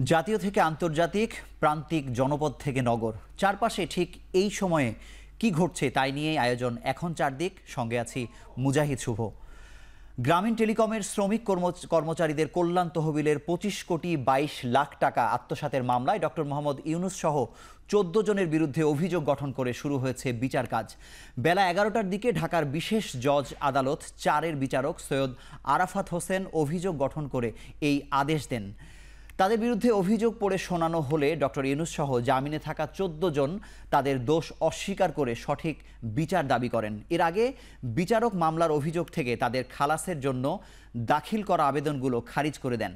জাতীয় থেকে আন্তর্জাতিক, প্রান্তিক জনপদ থেকে নগর, চারপাশে ঠিক এই সময়ে কি ঘটছে তাই নিয়েই আয়োজন এখন চারদিক। সঙ্গে আছি মুজাহিদ শুভ। গ্রামীণ টেলিকমের শ্রমিক কর্মচারীদের কল্যাণ তহবিলের 25 কোটি 22 লাখ টাকা আত্মসাতের মামলায় ডক্টর মোহাম্মদ ইউনুস সহ 14 জনের বিরুদ্ধে অভিযোগ গঠন করে শুরু হয়েছে বিচার কাজ। বেলা 11টার দিকে ঢাকার বিশেষ জজ আদালত 4-এর বিচারক সৈয়দ আরাফাত হোসেন অভিযোগ গঠন করে এই আদেশ দেন। তাদের বিরুদ্ধে অভিযোগ পড়ে শোনানো হলে ডক্টর ইউনুস সহ জামিনে থাকা 14 জন তাদের দোষ অস্বীকার করে সঠিক বিচার দাবি করেন। এর আগে বিচারক মামলার অভিযোগ থেকে তাদের খালাসের জন্য দাখিল করা আবেদনগুলো খারিজ করে দেন।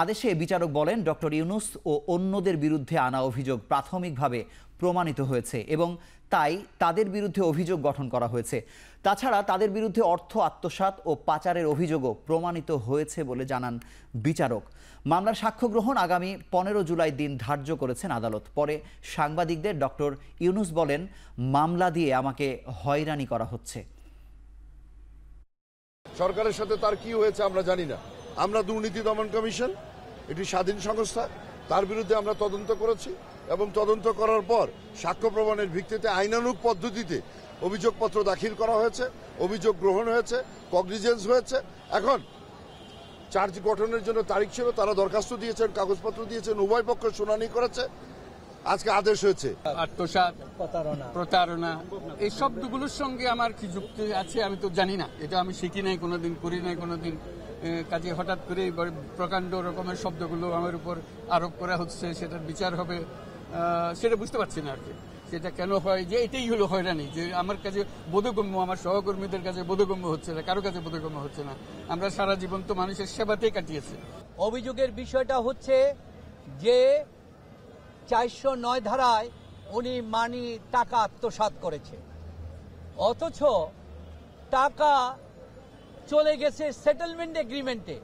আদেশে বিচারক বলেন, ডক্টর ইউনুস ও অন্যদের বিরুদ্ধে আনা অভিযোগ প্রাথমিকভাবে প্রমাণিত হয়েছে এবং তাই তাদের বিরুদ্ধে অভিযোগ গঠন করা হয়েছে। তাছাড়া তাদের বিরুদ্ধে অর্থ আত্মসাৎ ও পাচারের অভিযোগও প্রমাণিত হয়েছে বলে জানান বিচারক। মামলার সাক্ষ্য গ্রহণ আগামী 15 জুলাই দিন ধার্য করেছেন আদালত। পরে সাংবাদিকদের ডক্টর ইউনুস বলেন, মামলা দিয়ে আমাকে হয়রানি করা হচ্ছে। সরকারের সাথে তার কি হয়েছে আমরা জানি না। আমরা দুর্নীতি দমন কমিশন, এটি স্বাধীন সংস্থা, তার বিরুদ্ধে আমরা তদন্ত করেছি এবং তদন্ত করার পর সাক্ষ্য প্রমাণের ভিত্তিতে আইনানুগ পদ্ধতিতে অভিযোগপত্র দাখিল করা হয়েছে, অভিযোগ গ্রহণ হয়েছে, কগনিজেন্স হয়েছে। এখন চার্জ গঠনের জন্য তারিখ ছিল, তারা দরখাস্ত দিয়েছেন, কাগজপত্র দিয়েছেন, উভয় পক্ষ শুনানি করেছে, আজকে আদেশ হয়েছে। আত্মসাৎ, প্রতারণা, এই শব্দগুলোর সঙ্গে আমার কি যুক্তি আছে আমি তো জানি না। এটা আমি শিখি নাই, কোনোদিন করি নাই, কোনোদিন কাজে হঠাৎ করে প্রকাণ্ড রকমের শব্দগুলো আমার উপর আরোপ করা হচ্ছে, সেটার বিচার হবে সেটা বুঝতে পারছি না আর কি। সেটা কেন হয়, যে এটাই হলো হয়রানি, যে আমার কাছে বোধগম্য, আমার সহকর্মীদের কাছে বোধগম্য হচ্ছে না, কারো কাছে বোধগম্য হচ্ছে না। আমরা সারা জীবন তো মানুষের সেবাতেই কাটিয়েছি। অভিযোগের বিষয়টা হচ্ছে যে 409 ধারায় উনি টাকা আত্মসাৎ করেছে, অথচ টাকা চলে গেছে সেটেলমেন্ট এগ্রিমেন্টে।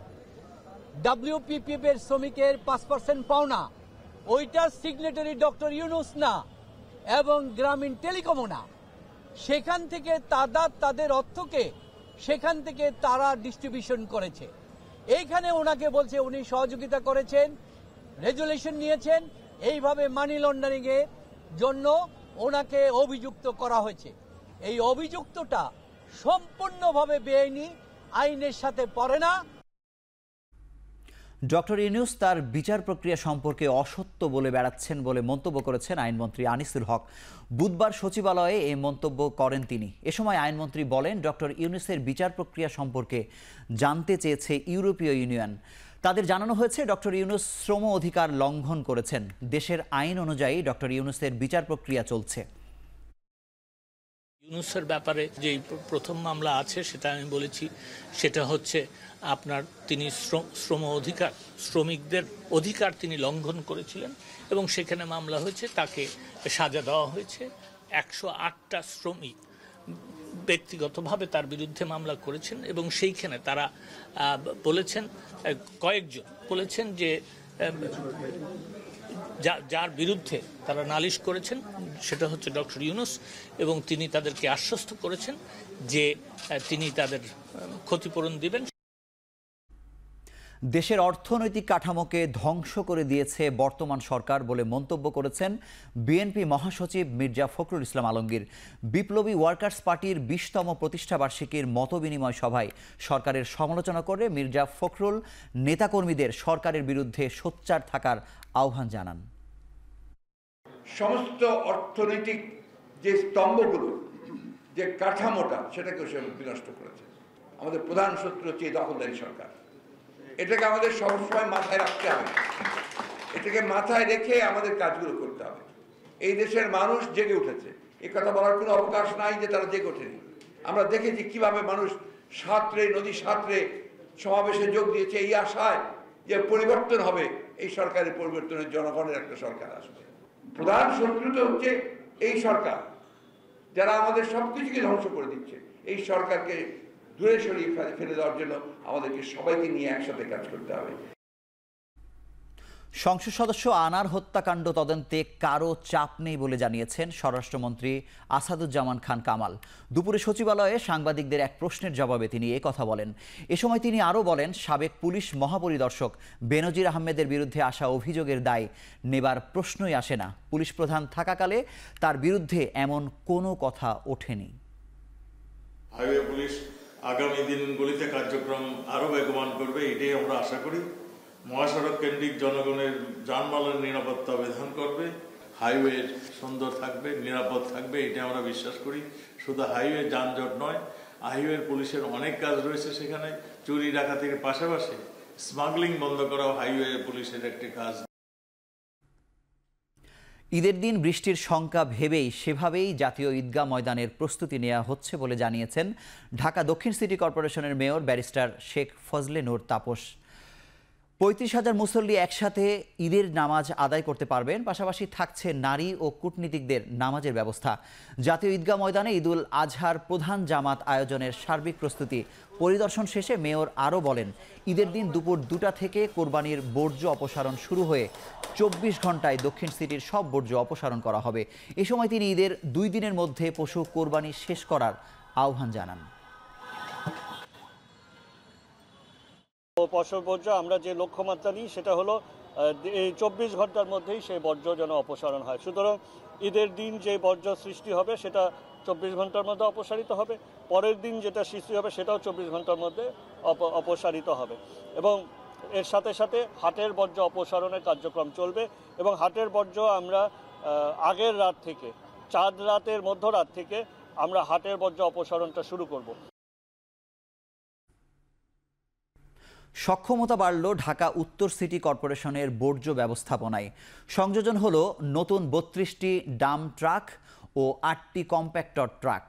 WPP এর শ্রমিকের 5% পাওনা, ওইটার সিগনেটারি ডক্টর ইউনুস না এবং গ্রামীণ টেলিকমও না। সেখান থেকে তাদের অর্থকে সেখান থেকে তারা ডিস্ট্রিবিউশন করেছে। এইখানে ওনাকে বলছে উনি সহযোগিতা করেছেন, রেজুলেশন নিয়েছেন, এইভাবে মানি লন্ডারিং এর জন্য ওনাকে অভিযুক্ত করা হয়েছে। এই অভিযুক্তটা সম্পূর্ণভাবে বেআইনি, আইনের সাথে পড়ে না। ডক্টর ইউনুস তার বিচার প্রক্রিয়া সম্পর্কে অসত্য বলে বেড়াচ্ছেন বলে মন্তব্য করেছেন আইনমন্ত্রী আনিসুল হক। বুধবার সচিবালয়ে এই মন্তব্য করেন তিনি। এ সময় আইনমন্ত্রী বলেন, ডক্টর ইউনুসের বিচার প্রক্রিয়া সম্পর্কে জানতে চেয়েছে ইউরোপীয় ইউনিয়ন। তাদের জানানো হয়েছে ডক্টর ইউনুস শ্রম অধিকার লঙ্ঘন করেছেন। দেশের আইন অনুযায়ী ডক্টর ইউনুসের বিচার প্রক্রিয়া চলছে। ইউনুসের ব্যাপারে যে প্রথম মামলা আছে সেটা আমি বলেছি, সেটা হচ্ছে আপনার তিনি শ্রম অধিকার, শ্রমিকদের অধিকার তিনি লঙ্ঘন করেছিলেন এবং সেখানে মামলা হয়েছে, তাকে সাজা দেওয়া হয়েছে। 108টা শ্রমিক ব্যক্তিগতভাবে তার বিরুদ্ধে মামলা করেছেন এবং সেইখানে তারা বলেছেন, কয়েকজন বলেছেন যে যার বিরুদ্ধে তারা নালিশ করেছেন সেটা হচ্ছে ডক্টর ইউনুস, এবং তিনি তাদেরকে আশ্বস্ত করেছেন যে তিনি তাদের ক্ষতিপূরণ দিবেন। দেশের অর্থনৈতিক কাঠামোকে ধ্বংস করে দিয়েছে বর্তমান সরকার বলে মন্তব্য করেছেন বিএনপি মহাসচিব মির্জা ফখরুল ইসলাম আলমগীর। বিপ্লবী ওয়ার্কার্স পার্টির 20তম প্রতিষ্ঠাবার্ষিকীর মতবিনিময় সভায় সরকারের সমালোচনা করে মির্জা ফখরুল নেতাকর্মীদের সরকারের বিরুদ্ধে সোচ্চার থাকার আহ্বান জানান। সমস্ত অর্থনৈতিক যে স্তম্ভগুলো, যে কাঠামোটা, সেটাকে সে বিনষ্ট করেছে। আমাদের প্রধান শত্রু হচ্ছে এই দখলদারি সরকার। এটাকে আমাদের সবসময় মাথায় রাখতে হবে, এটাকে মাথায় রেখে আমাদের কাজগুলো করতে হবে। এই দেশের মানুষ জেগে উঠেছে, এ কথা বলার কোনো অবকাশ নাই যে তারা জেগে ওঠেনি। আমরা দেখেছি কিভাবে মানুষ নদী সাঁতরে সমাবেশে যোগ দিয়েছে এই আশায় যে পরিবর্তন হবে, এই সরকারের পরিবর্তনের জনগণের একটা সরকার আসবে। প্রধান শত্রু তো হচ্ছে এই সরকার, যারা আমাদের সবকিছুকে ধ্বংস করে দিচ্ছে। এই সরকারকে দূরে সরিয়ে ফেলে দেওয়ার জন্য আমাদেরকে সবাইকে নিয়ে একসাথে কাজ করতে হবে। সংসদ সদস্য আনার হত্যাকাণ্ড তদন্তে কারো চাপ নেই বলে জানিয়েছেন স্বরাষ্ট্রমন্ত্রী আসাদুজ্জামান খান কামাল। দুপুরে সচিবালয়ে সাংবাদিকদের এক প্রশ্নের জবাবে তিনি কথা বলেন। এ সময় তিনি আরও বলেন, সাবেক পুলিশ মহাপরিদর্শক বেনজির আহমেদের বিরুদ্ধে আসা অভিযোগের দায় নেবার প্রশ্নই আসে না। পুলিশ প্রধান থাকাকালে তার বিরুদ্ধে এমন কোনো কথা ওঠেনি। হাইওয়ে পুলিশ আগামী দিনগুলিতে কার্যক্রম আরও বেগবান করবে, এটাই আমরা আশা করি। মহাসড়ক কেন্দ্রিক জনগণের যানবাহনের নিরাপত্তা বিধান করবে, হাইওয়ে সুন্দর থাকবে, নিরাপদ থাকবে, এটা আমরা বিশ্বাস করি। শুধু হাইওয়ে যানজট নয়, হাইওয়ের পুলিশের অনেক কাজ রয়েছে সেখানে। চুরি ডাকাতির পাশাপাশি স্মাগলিং বন্ধ করাও হাইওয়ে পুলিশের একটি কাজ। ঈদের দিন বৃষ্টির শঙ্কা ভেবেই সেভাবেই জাতীয় ঈদগাহ ময়দানের প্রস্তুতি নেওয়া হচ্ছে বলে জানিয়েছেন ঢাকা দক্ষিণ সিটি কর্পোরেশনের মেয়র ব্যারিস্টার শেখ ফজলে নূর তাপস। ৩৫,০০০ মুসল্লি একসাথে ঈদের নামাজ আদায় করতে পারবেন, পাশাপাশি থাকছে নারী ও কূটনীতিকদের নামাজের ব্যবস্থা। জাতীয় ঈদগাহ ময়দানে ঈদুল আজহার প্রধান জামাত আয়োজনের সার্বিক প্রস্তুতি পরিদর্শন শেষে মেয়র আরও বলেন, ঈদের দিন দুপুর 2টা থেকে কোরবানির বর্জ্য অপসারণ শুরু হয়ে 24 ঘন্টায় দক্ষিণ সিটির সব বর্জ্য অপসারণ করা হবে। এ সময় তিনি ঈদের 2 দিনের মধ্যে পশু কোরবানি শেষ করার আহ্বান জানান। পশু বর্জ্য আমরা যে লক্ষ্যমাত্রা নিই সেটা হলো এই 24 ঘন্টার মধ্যেই সেই বর্জ্য যেন অপসারণ হয়। সুতরাং ঈদের দিন যে বর্জ্য সৃষ্টি হবে সেটা 24 ঘন্টার মধ্যে অপসারিত হবে, পরের দিন যেটা সৃষ্টি হবে সেটাও 24 ঘন্টার মধ্যে অপসারিত হবে। এবং এর সাথে সাথে হাটের বর্জ্য অপসারণের কার্যক্রম চলবে এবং হাটের বর্জ্য আমরা আগের রাত থেকে, চাঁদ রাতের মধ্যরাত থেকে আমরা হাটের বর্জ্য অপসারণটা শুরু করব। সক্ষমতা বাড়ল ঢাকা উত্তর সিটি কর্পোরেশনের বর্জ্য ব্যবস্থাপনায়। সংযোজন হলো নতুন 32টি ডাম্প ট্রাক ও 8টি কম্প্যাক্টর ট্রাক।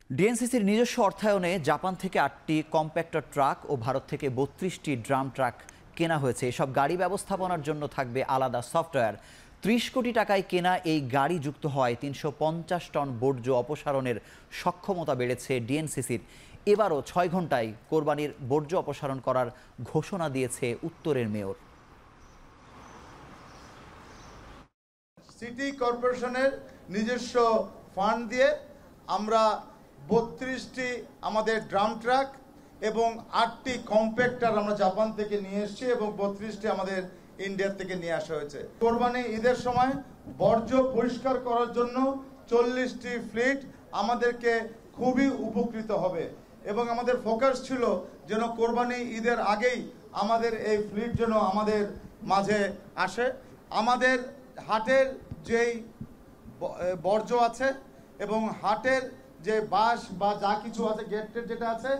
ডিএনসিসির নিজস্ব অর্থায়নে জাপান থেকে 8টি কম্প্যাক্টর ট্রাক ও ভারত থেকে 32টি ড্রাম ট্রাক কেনা হয়েছে। এসব গাড়ি ব্যবস্থাপনার জন্য থাকবে আলাদা সফটওয়্যার। 30 কোটি টাকায় কেনা এই গাড়ি যুক্ত হওয়ায় 350 টন বর্জ্য অপসারণের সক্ষমতা বেড়েছে ডিএনসিসির। এবারও 6 ঘন্টায় কোরবানির বর্জ্য অপসারণ করার ঘোষণা দিয়েছে উত্তরের মেয়র। সিটি কর্পোরেশনের নিজস্ব ফান্ড দিয়ে আমরা 32টি আমাদের ড্রাম ট্রাক এবং 8টি কম্প্যাক্টর আমরা জাপান থেকে নিয়ে এসেছি এবং 32টি আমাদের ইন্ডিয়া থেকে নিয়ে আসা হয়েছে। কোরবানি ঈদের সময় বর্জ্য পরিষ্কার করার জন্য 40টি ফ্লিট আমাদেরকে খুবই উপকৃত হবে এবং আমাদের ফোকাস ছিল যেন কোরবানি ঈদের আগেই আমাদের এই ফ্লিট যেন আমাদের মাঝে আসে। আমাদের হাটের যেই বর্জ্য আছে এবং হাটের যে বাঁশ বা যা কিছু আছে, গেটের যেটা আছে,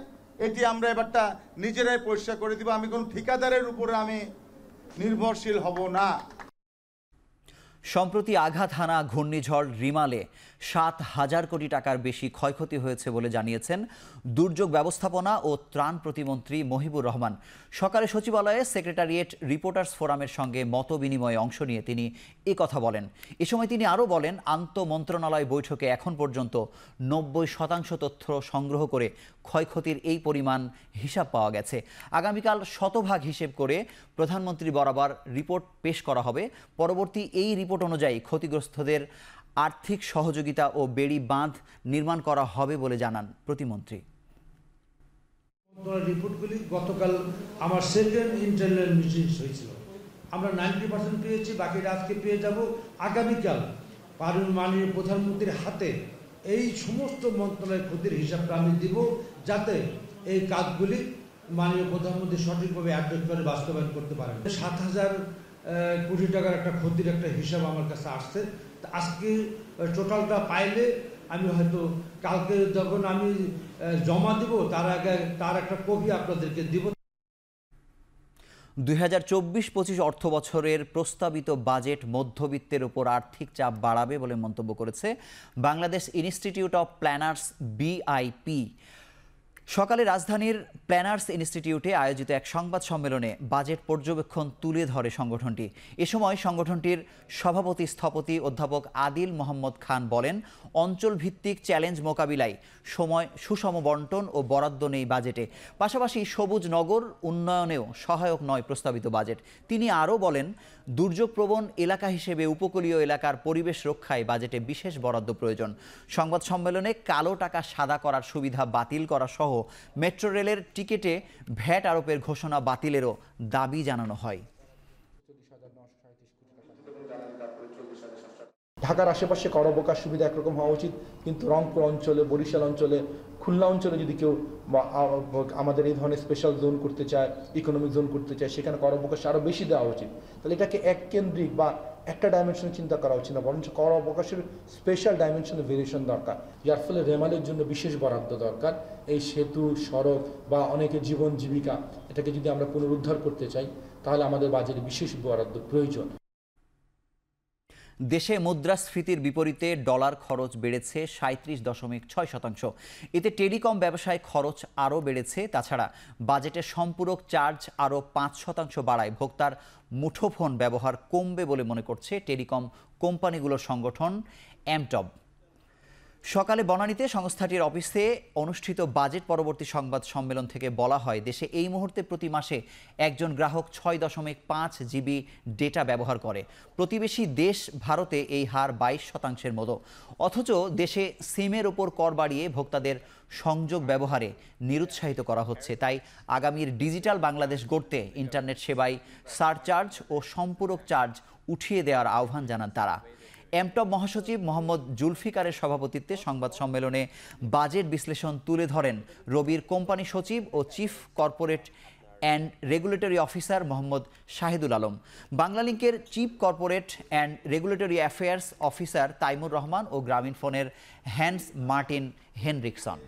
এটি আমরা এবারটা নিজেরাই পরিষ্কার করে দিব। আমি কোন ঠিকাদারের উপরে আমি নির্ভরশীল হব না। সম্প্রতি আঘাত হানা ঘূর্ণিঝড় রিমালে 7,000 কোটি টাকার বেশি ক্ষয়ক্ষতি হয়েছে বলে জানিয়েছেন দুর্যোগ ব্যবস্থাপনা ও ত্রাণ প্রতিমন্ত্রী মহিবুর রহমান। সকালে সচিবালয়ে সেক্রেটারিয়েট রিপোর্টার্স ফোরামের সঙ্গে মত বিনিময়ে অংশ নিয়ে তিনি কথা বলেন। এ সময় তিনি আরও বলেন, আন্তঃমন্ত্রণালয় বৈঠকে এখন পর্যন্ত 90% তথ্য সংগ্রহ করে ক্ষয়ক্ষতির এই পরিমাণ হিসাব পাওয়া গেছে। আগামীকাল শতভাগ হিসেব করে প্রধানমন্ত্রী বরাবর রিপোর্ট পেশ করা হবে। পরবর্তী এই রিপোর্ট অনুযায়ী ক্ষতিগ্রস্তদের আর্থিক সহযোগিতা ও বেড়ি বাঁধ নির্মাণ করা হবে বলে জানান প্রতিমন্ত্রী। রিপোর্টগুলি গতকাল আমার সেকেন্ড ইন্টারনাল মিটিং হয়েছিল, আমরা 90% পেয়েছি, বাকিটা আজকে পেয়ে যাব। আগামীকাল মাননীয় প্রধানমন্ত্রীর হাতে এই সমস্ত মন্ত্রণালয়ের ক্ষতির হিসাবটা আমি দিব, যাতে এই কাজগুলি মাননীয় প্রধানমন্ত্রী সঠিকভাবে অ্যাড্রেস করে বাস্তবায়ন করতে পারেন। 7,000 কোটি টাকার একটা ক্ষতির একটা হিসাব আমার কাছে আসছে। আজকে টোটালটা পাইলে আমি হয়তো কালকে যখন আমি জমা দিব তার আগে তার একটা কপি আপনাদেরকে দিব। 2024-25 অর্থ বছরের প্রস্তাবিত বাজেট মধ্যবিত্তের উপর আর্থিক চাপ বাড়াবে বলে মন্তব্য করেছে Bangladesh institute of planners BIP। সকালে রাজধানীর প্ল্যানার্স ইনস্টিটিউটে আয়োজিত এক সংবাদ সম্মেলনে বাজেট পর্যবেক্ষণ তুলে ধরে সংগঠনটি। এ সময় সংগঠনটির সভাপতি স্থপতি অধ্যাপক আদিল মোহাম্মদ খান বলেন, অঞ্চল ভিত্তিক চ্যালেঞ্জ মোকাবিলায় সুষম বন্টন ও বরাদ্দ নেই বাজেটে। পাশাপাশি সবুজ নগর উন্নয়নেও সহায়ক নয় প্রস্তাবিত বাজেট। তিনি আরও বলেন, দুর্যোগপ্রবণ এলাকা হিসেবে উপকূলীয় এলাকার পরিবেশ রক্ষায় বাজেটে বিশেষ বরাদ্দ প্রয়োজন। সংবাদ সম্মেলনে কালো টাকা সাদা করার সুবিধা বাতিল করা সহ মেট্রো রেলের টিকিটে ভ্যাট আরোপের ঘোষণা বাতিলেরও দাবি জানানো হয়। ঢাকার আশেপাশে কর অবকাশ সুবিধা একরকম হওয়া উচিত, কিন্তু রংপুর অঞ্চলে, বরিশাল অঞ্চলে, খুলনা অঞ্চলে যদি কেউ আমাদের এই ধরনের স্পেশাল জোন করতে চায়, ইকোনমিক জোন করতে চায়, সেখানে কর অবকাশ আরও বেশি দেওয়া উচিত। তাহলে এটাকে এক কেন্দ্রিক বা একটা ডাইমেনশনে চিন্তা করা উচিত না, বরঞ্চ কর অবকাশের স্পেশাল ডাইমেনশনে ভেরিয়েশন দরকার, যার ফলে রেমালের জন্য বিশেষ বরাদ্দ দরকার। এই সেতু, সড়ক বা অনেকের জীবন জীবিকা, এটাকে যদি আমরা পুনরুদ্ধার করতে চাই, তাহলে আমাদের বাজেটে বিশেষ বরাদ্দ প্রয়োজন। দেশে মুদ্রাস্ফীতির বিপরীতে ডলার খরচ বেড়েছে 37.6%। এতে টেলিকম ব্যবসায় খরচ আরও বেড়েছে। তাছাড়া বাজেটের সম্পূরক চার্জ আরও 5% বাড়ায় ভোক্তার মুঠোফোন ব্যবহার কমবে বলে মনে করছে টেলিকম কোম্পানিগুলোর সংগঠন এমটব। সকালে বনানীতে সংস্থাটির অফিসে অনুষ্ঠিত বাজেট পরবর্তী সংবাদ সম্মেলন থেকে বলা হয়, দেশে এই মুহূর্তে প্রতি মাসে একজন গ্রাহক 6.5 জিবি ডেটা ব্যবহার করে। প্রতিবেশী দেশ ভারতে এই হার 22% মতো। অথচ দেশে সিমের ওপর কর বাড়িয়ে ভোক্তাদের সংযোগ ব্যবহারে নিরুৎসাহিত করা হচ্ছে। তাই আগামীর ডিজিটাল বাংলাদেশ গড়তে ইন্টারনেট সেবায় সারচার্জ ও সম্পূরক চার্জ উঠিয়ে দেওয়ার আহ্বান জানান তারা। এমটব মহাসচিব মোহাম্মদ জুলফিকারের সভাপতিত্বে সংবাদ সম্মেলনে বাজেট বিশ্লেষণ তুলে ধরেন রবির কোম্পানি সচিব ও chief corporate and regulatory officer Mohammad Shahidul Alam, বাংলালিংকের chief corporate and regulatory affairs officer Taimur Rahman ও গ্রামীণফোনের হ্যান্স মার্টিন হেনরিকসন।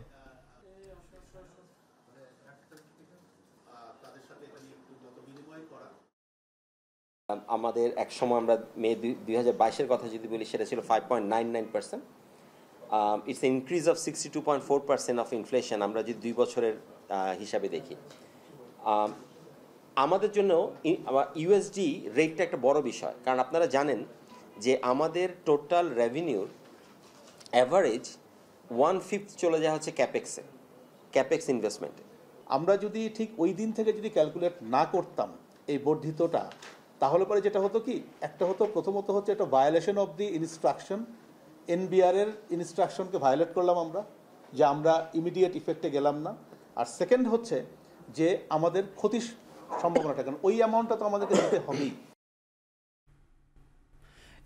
আমাদের এক সময় আমরা মে 2022-এর কথা যদি বলি, সেটা ছিল 5.99%। It's increase of 62.4% of inflation আমরা যদি 2 বছরের হিসাবে দেখি। আমাদের জন্য ইউএসডি রেটটা একটা বড় বিষয়, কারণ আপনারা জানেন যে আমাদের টোটাল রেভিনিউর অ্যাভারেজ 1/5 চলে যায় হচ্ছে ক্যাপেক্স ইনভেস্টমেন্টে। আমরা যদি ঠিক ওই দিন থেকে যদি ক্যালকুলেট না করতাম এই বর্ধিতটা, তাহলে পরে যেটা হতো কি, একটা হতো প্রথমত হচ্ছে একটা violation of the instruction, NBR এর ইনস্ট্রাকশনকে ভায়োলেট করলাম আমরা, যে আমরা ইমিডিয়েট ইফেক্টে গেলাম না। আর সেকেন্ড হচ্ছে যে আমাদের ক্ষতির সম্ভাবনাটা, কারণ ওই অ্যামাউন্টটা তো আমাদেরকে দিতে হবেই।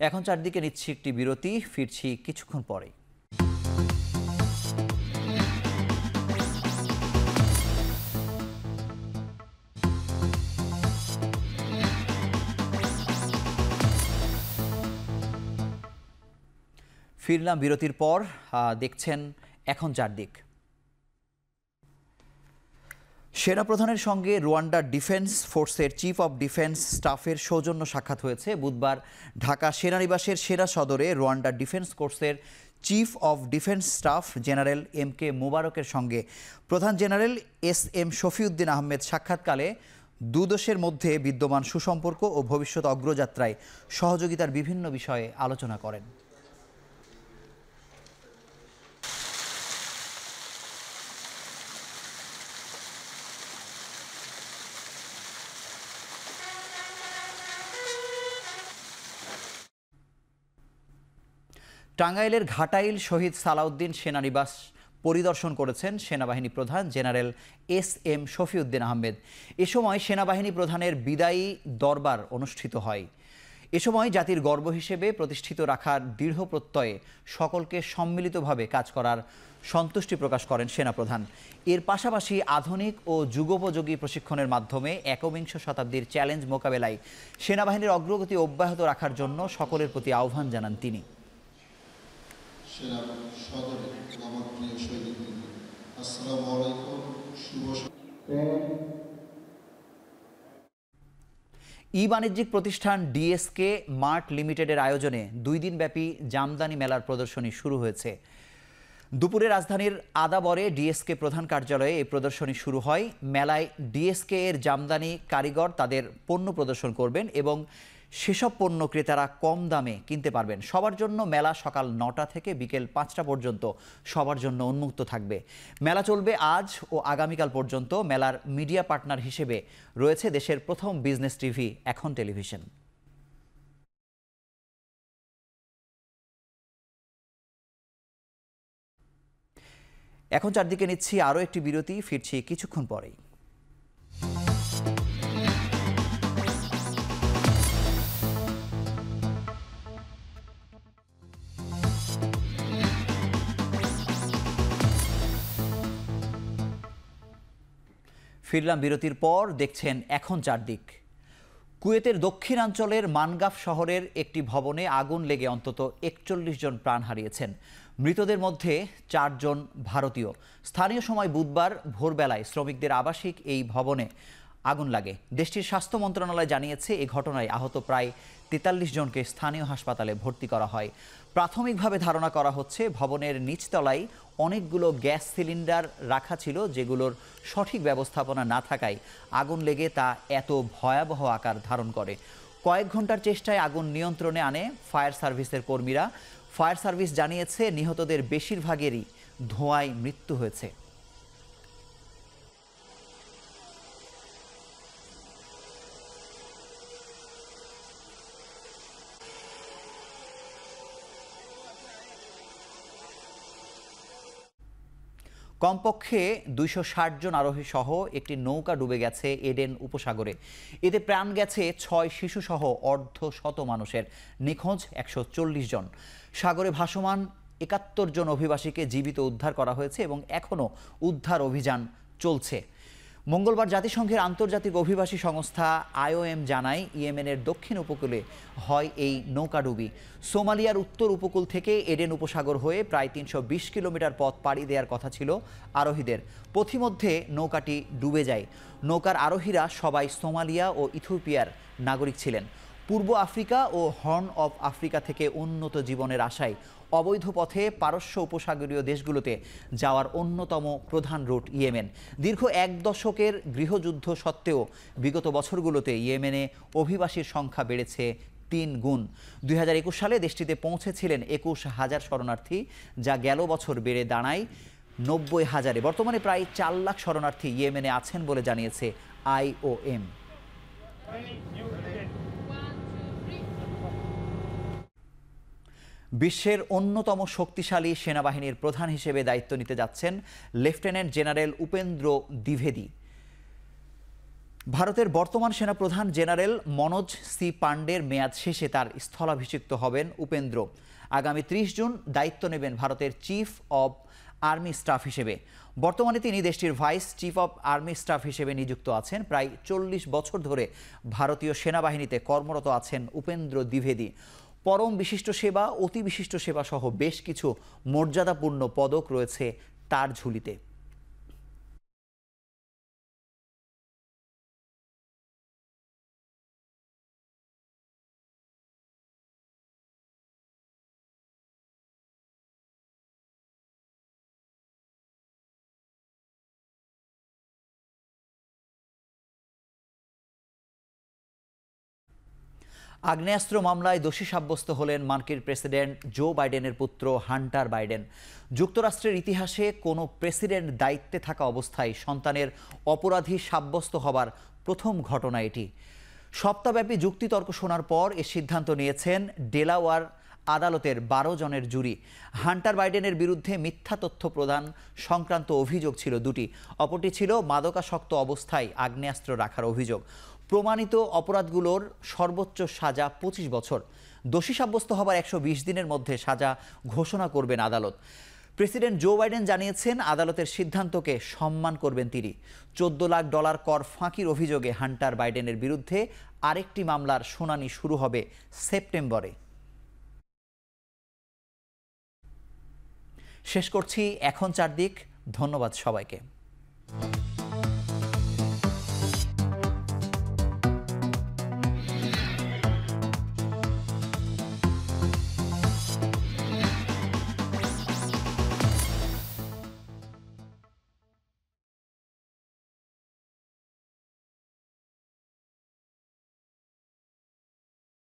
এখন চারদিকে নিচ্ছি একটি বিরতি, ফিরছি কিছুক্ষণ পরে। ফিরলাম বিরতির পর। দেখছেন এখন চারদিক। সেনাপ্রধানের সঙ্গে রুয়ান্ডার ডিফেন্স ফোর্সের চিফ অব ডিফেন্স স্টাফের সৌজন্য সাক্ষাৎ হয়েছে। বুধবার ঢাকা সেনানিবাসের সেনা সদরে রুয়ান্ডার ডিফেন্স কোর্সের chief of defence staff general MK মোবারকের সঙ্গে প্রধান জেনারেল SM শফিউদ্দিন আহমেদ সাক্ষাৎকালে দুদেশের মধ্যে বিদ্যমান সুসম্পর্ক ও ভবিষ্যৎ অগ্রযাত্রায় সহযোগিতার বিভিন্ন বিষয়ে আলোচনা করেন। টাঙ্গাইলের ঘাটাইল শহীদ সালাউদ্দিন সেনানিবাস পরিদর্শন করেছেন সেনাবাহিনী প্রধান জেনারেল SM শফিউদ্দিন আহমেদ। এ সময় সেনাবাহিনী প্রধানের বিদায়ী দরবার অনুষ্ঠিত হয়। এ সময় জাতির গর্ব হিসেবে প্রতিষ্ঠিত রাখার দৃঢ় প্রত্যয়ে সকলকে সম্মিলিতভাবে কাজ করার সন্তুষ্টি প্রকাশ করেন সেনাপ্রধান। এর পাশাপাশি আধুনিক ও যুগোপযোগী প্রশিক্ষণের মাধ্যমে একবিংশ শতাব্দীর চ্যালেঞ্জ মোকাবেলায় সেনাবাহিনীর অগ্রগতি অব্যাহত রাখার জন্য সকলের প্রতি আহ্বান জানান তিনি। ই-বাণিজ্যিক প্রতিষ্ঠান DSK মার্ট লিমিটেডের আয়োজনে 2 দিনব্যাপী জামদানি মেলার প্রদর্শনী শুরু হয়েছে। দুপুরে রাজধানীর আদাবরে ডিএসকে প্রধান কার্যালয়ে এই প্রদর্শনী শুরু হয়। মেলায় ডিএসকে এর জামদানি কারিগর তাদের পণ্য প্রদর্শন করবেন এবং সেসব পণ্য ক্রেতারা কম দামে কিনতে পারবেন। সবার জন্য মেলা সকাল 9টা থেকে বিকেল 5টা পর্যন্ত সবার জন্য উন্মুক্ত থাকবে। মেলা চলবে আজ ও আগামীকাল পর্যন্ত। মেলার মিডিয়া পার্টনার হিসেবে রয়েছে দেশের প্রথম বিজনেস টিভি এখন টেলিভিশন। এখন চারদিকে নিচ্ছি আরও একটি বিরতি, ফিরছি কিছুক্ষণ পরেই। ফিরলাম বিরতির পর, দেখছেন এখন চারদিক। কুয়েতের দক্ষিণাঞ্চলের মানগাফ শহরের একটি ভবনে আগুন লেগে অন্তত 41 জন প্রাণ হারিয়েছেন। মৃতদের মধ্যে 4 জন ভারতীয়। স্থানীয় সময় বুধবার ভোরবেলায় শ্রমিকদের আবাসিক এই ভবনে আগুন লাগে। দেশটির স্বাস্থ্য মন্ত্রণালয় জানিয়েছে, এই ঘটনায় আহত প্রায় 43 জনকে স্থানীয় হাসপাতালে ভর্তি করা হয়। প্রাথমিকভাবে ধারণা করা হচ্ছে ভবনের নিচতলায় অনেকগুলো গ্যাস সিলিন্ডার রাখা ছিল, যেগুলোর সঠিক ব্যবস্থাপনা না থাকায় আগুন লেগে তা এত ভয়াবহ আকার ধারণ করে। কয়েক ঘন্টার চেষ্টায় আগুন নিয়ন্ত্রণে আনে ফায়ার সার্ভিসের কর্মীরা। ফায়ার সার্ভিস জানিয়েছে, নিহতদের বেশিরভাগেরই ধোঁয়ায় মৃত্যু হয়েছে। কমপক্ষে 260 জন আরোহী সহ একটি নৌকা ডুবে গেছে এডেন উপসাগরে। এতে প্রাণ গেছে 6 শিশু সহ অর্ধশত মানুষের। নিখোঁজ 140 জন। সাগরে ভাসমান 71 জন অভিবাসীকে জীবিত উদ্ধার করা হয়েছে এবং এখনও উদ্ধার অভিযান চলছে। মঙ্গলবার জাতিসংঘের আন্তর্জাতিক অভিবাসী সংস্থা IOM জানায়, ইয়েমেনের দক্ষিণ উপকূলে হয় এই নৌকাডুবি। সোমালিয়ার উত্তর উপকূল থেকে এডেন উপসাগর হয়ে প্রায় 320 কিলোমিটার পথ পাড়ি দেওয়ার কথা ছিল আরোহীদের। পথিমধ্যে নৌকাটি ডুবে যায়। নৌকার আরোহীরা সবাই সোমালিয়া ও ইথিওপিয়ার নাগরিক ছিলেন। পূর্ব আফ্রিকা ও হর্ন অফ আফ্রিকা থেকে উন্নত জীবনের আশায় অবৈধ পথে পারস্য উপসাগরীয় দেশগুলোতে যাওয়ার অন্যতম প্রধান রুট ইয়েমেন। দীর্ঘ 1 দশকের গৃহযুদ্ধ সত্ত্বেও বিগত বছরগুলোতে ইয়েমেনে অভিবাসীর সংখ্যা বেড়েছে 3 গুণ। 2021 সালে দেশটিতে পৌঁছেছিলেন 21,000 শরণার্থী, যা গেল বছর বেড়ে দাঁড়ায় 90,000-এ। বর্তমানে প্রায় 4 লাখ শরণার্থী ইয়েমেনে আছেন বলে জানিয়েছে IOM। বিশ্বের অন্যতম শক্তিশালী সেনাবাহিনীর প্রধান হিসেবে দায়িত্ব নিতে যাচ্ছেন লেফটেন্যান্ট জেনারেল উপেন্দ্র দ্বিবেদী। ভারতের বর্তমান সেনাপ্রধান জেনারেল মনোজ সি পান্ডের মেয়াদ শেষে তার স্থলাভিষিক্ত হবেন উপেন্দ্র। আগামী 30 জুন দায়িত্ব নেবেন ভারতের চিফ অব আর্মি স্টাফ হিসেবে। বর্তমানে তিনি দেশটির vice chief of army staff হিসেবে নিযুক্ত আছেন। প্রায় 40 বছর ধরে ভারতীয় সেনাবাহিনীতে কর্মরত আছেন উপেন্দ্র দ্বিবেদী। পরম বিশিষ্ট সেবা, অতি বিশিষ্ট সেবা সহ বেশ কিছু মর্যাদাপূর্ণ পদক রয়েছে তার ঝুলিতে। আগ্নেয়াস্ত্র মামলায় দোষী সাব্যস্ত হলেন মার্কিন প্রেসিডেন্ট জো বাইডেনের পুত্র হান্টার বাইডেন। যুক্তরাষ্ট্রের ইতিহাসে কোনো প্রেসিডেন্ট দায়িত্বে থাকা অবস্থায় সন্তানের অপরাধী সাব্যস্ত হবার প্রথম ঘটনা এটি। সপ্তাহব্যাপী যুক্তিতর্ক শোনার পর এ সিদ্ধান্ত নিয়েছেন ডেলাওয়ার আদালতের 12 জনের জুরি। হান্টার বাইডেনের বিরুদ্ধে মিথ্যা তথ্য প্রদান সংক্রান্ত অভিযোগ ছিল দুটি। অপরটি ছিল মাদকাসক্ত অবস্থায় আগ্নেয়াস্ত্র রাখার অভিযোগ। প্রমাণিত অপরাধগুলোর সর্বোচ্চ সাজা 25 বছর। দোষী সাব্যস্ত হবার 120 দিনের মধ্যে সাজা ঘোষণা করবেন আদালত। প্রেসিডেন্ট জো বাইডেন জানিয়েছেন, আদালতের সিদ্ধান্তকে সম্মান করবেন তিনি। $14 লাখ কর ফাঁকির অভিযোগে হান্টার বাইডেনের বিরুদ্ধে আরেকটি মামলার শুনানি শুরু হবে সেপ্টেম্বরে। শেষ করছি এখন চারদিক। ধন্যবাদ সবাইকে।